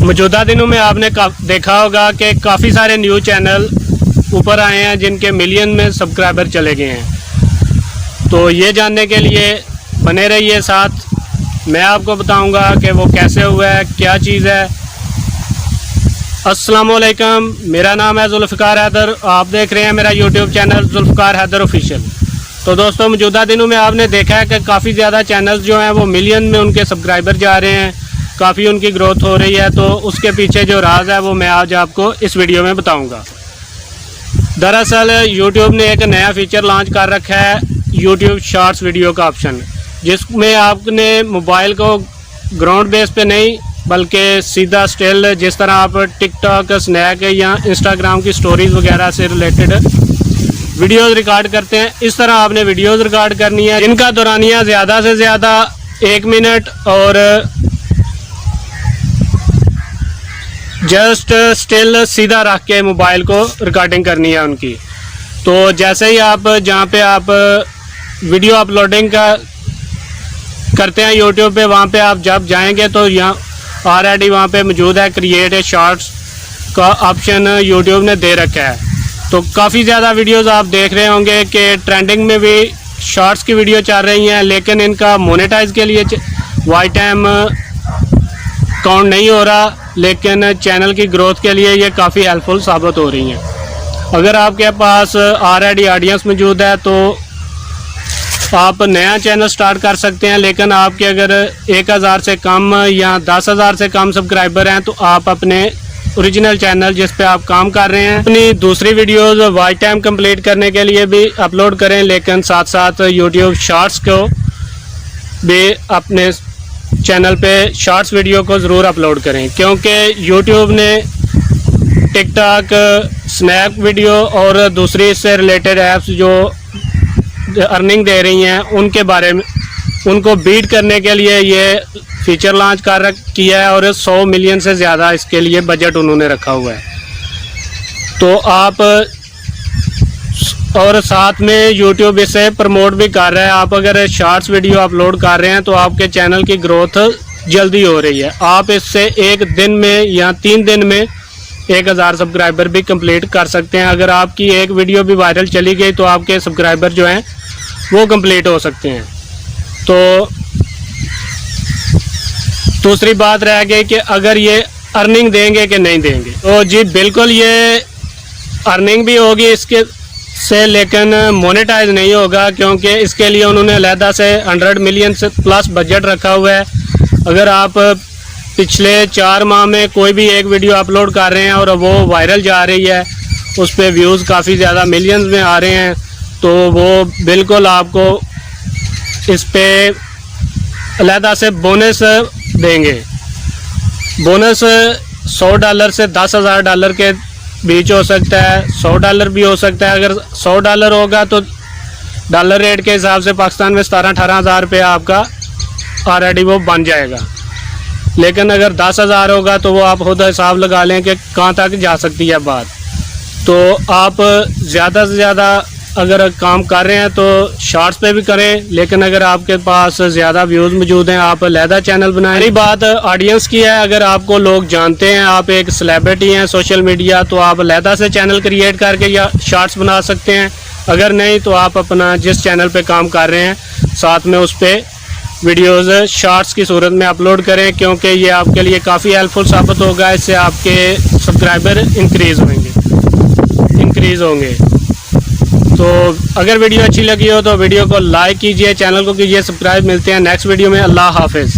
मौजूदा दिनों में आपने देखा होगा कि काफ़ी सारे न्यूज़ चैनल ऊपर आए हैं जिनके मिलियन में सब्सक्राइबर चले गए हैं। तो ये जानने के लिए बने रहिए साथ, मैं आपको बताऊंगा कि वो कैसे हुआ है, क्या चीज़ है। अस्सलामुअलैकुम, मेरा नाम है जुल्फ़िकार हैदर, आप देख रहे हैं मेरा YouTube channel Zulfiqar Haider official. तो दोस्तों, मौजूदा दिनों में आपने देखा है कि काफ़ी ज़्यादा चैनल्स जो हैं वो मिलियन में उनके सब्सक्राइबर जा रहे हैं, काफ़ी उनकी ग्रोथ हो रही है। तो उसके पीछे जो राज है वो मैं आज आपको इस वीडियो में बताऊंगा। दरअसल यूट्यूब ने एक नया फीचर लॉन्च कर रखा है, यूट्यूब शॉर्ट्स वीडियो का ऑप्शन, जिसमें आपने मोबाइल को ग्राउंड बेस पे नहीं बल्कि सीधा स्टिल, जिस तरह आप टिकटॉक, स्नैप या इंस्टाग्राम की स्टोरीज़ वगैरह से रिलेटेड वीडियोज़ रिकॉर्ड करते हैं, इस तरह आपने वीडियोज़ रिकॉर्ड करनी है जिनका दौरानिया ज़्यादा से ज़्यादा 1 मिनट और जस्ट स्टिल सीधा रख के मोबाइल को रिकॉर्डिंग करनी है उनकी। तो जैसे ही आप जहाँ पे आप वीडियो अपलोडिंग का करते हैं यूट्यूब पे, वहाँ पे आप जब जाएंगे तो यहाँ ऑलरेडी वहाँ पे मौजूद है क्रिएट ए शॉर्ट्स का ऑप्शन यूट्यूब ने दे रखा है। तो काफ़ी ज़्यादा वीडियोस आप देख रहे होंगे कि ट्रेंडिंग में भी शॉर्ट्स की वीडियो चल रही हैं, लेकिन इनका मोनेटाइज के लिए वाई टाइम काउंट नहीं हो रहा, लेकिन चैनल की ग्रोथ के लिए ये काफ़ी हेल्पफुल साबित हो रही हैं। अगर आपके पास ऑलरेडी ऑडियंस मौजूद है तो आप नया चैनल स्टार्ट कर सकते हैं, लेकिन आपके अगर 1000 से कम या 10,000 से कम सब्सक्राइबर हैं तो आप अपने ओरिजिनल चैनल जिस पे आप काम कर रहे हैं अपनी दूसरी वीडियोस वाच टाइम कंप्लीट करने के लिए भी अपलोड करें, लेकिन साथ साथ यूट्यूब शॉर्ट्स को भी अपने चैनल पे शॉर्ट्स वीडियो को ज़रूर अपलोड करें, क्योंकि यूट्यूब ने टिकटॉक, स्नैप वीडियो और दूसरी इससे रिलेटेड ऐप्स जो अर्निंग दे रही हैं उनके बारे में उनको बीट करने के लिए ये फीचर लॉन्च किया है और 100 मिलियन से ज़्यादा इसके लिए बजट उन्होंने रखा हुआ है। तो आप और साथ में यूट्यूब इसे प्रमोट भी कर रहा है। आप अगर शॉर्ट्स वीडियो अपलोड कर रहे हैं तो आपके चैनल की ग्रोथ जल्दी हो रही है। आप इससे 1 दिन में या 3 दिन में 1000 सब्सक्राइबर भी कंप्लीट कर सकते हैं। अगर आपकी एक वीडियो भी वायरल चली गई तो आपके सब्सक्राइबर जो हैं वो कंप्लीट हो सकते हैं। तो दूसरी बात रह गई कि अगर ये अर्निंग देंगे कि नहीं देंगे, तो जी बिल्कुल ये अर्निंग भी होगी इसके से, लेकिन मोनेटाइज नहीं होगा, क्योंकि इसके लिए उन्होंने अलहदा से 100 मिलियन से प्लस बजट रखा हुआ है। अगर आप पिछले 4 माह में कोई भी एक वीडियो अपलोड कर रहे हैं और वो वायरल जा रही है, उस पर व्यूज़ काफ़ी ज़्यादा मिलियंस में आ रहे हैं, तो वो बिल्कुल आपको इस पर अलहदा से बोनस देंगे। बोनस $100 से $10,000 के बीच हो सकता है, $100 भी हो सकता है। अगर $100 होगा तो डॉलर रेट के हिसाब से पाकिस्तान में 17-18 हज़ार रुपये आपका ऑलरेडी वो बन जाएगा। लेकिन अगर 10,000 होगा तो वो आप खुद हिसाब लगा लें कि कहाँ तक जा सकती है बात। तो आप ज़्यादा से ज़्यादा अगर काम कर रहे हैं तो शॉर्ट्स पे भी करें, लेकिन अगर आपके पास ज़्यादा व्यूज़ मौजूद हैं आप अलहदा चैनल बनाएं। मेरी बात ऑडियंस की है, अगर आपको लोग जानते हैं, आप एक सेलिब्रिटी हैं सोशल मीडिया, तो आप अलहदा से चैनल क्रिएट करके या शॉर्ट्स बना सकते हैं। अगर नहीं तो आप अपना जिस चैनल पे काम कर रहे हैं साथ में उस पर वीडियोज़ शॉर्ट्स की सूरत में अपलोड करें, क्योंकि ये आपके लिए काफ़ी हेल्पफुल साबित होगा। इससे आपके सब्सक्राइबर इंक्रीज़ होंगे। तो अगर वीडियो अच्छी लगी हो तो वीडियो को लाइक कीजिए, चैनल को कीजिए सब्सक्राइब। मिलते हैं नेक्स्ट वीडियो में। अल्लाह हाफिज़।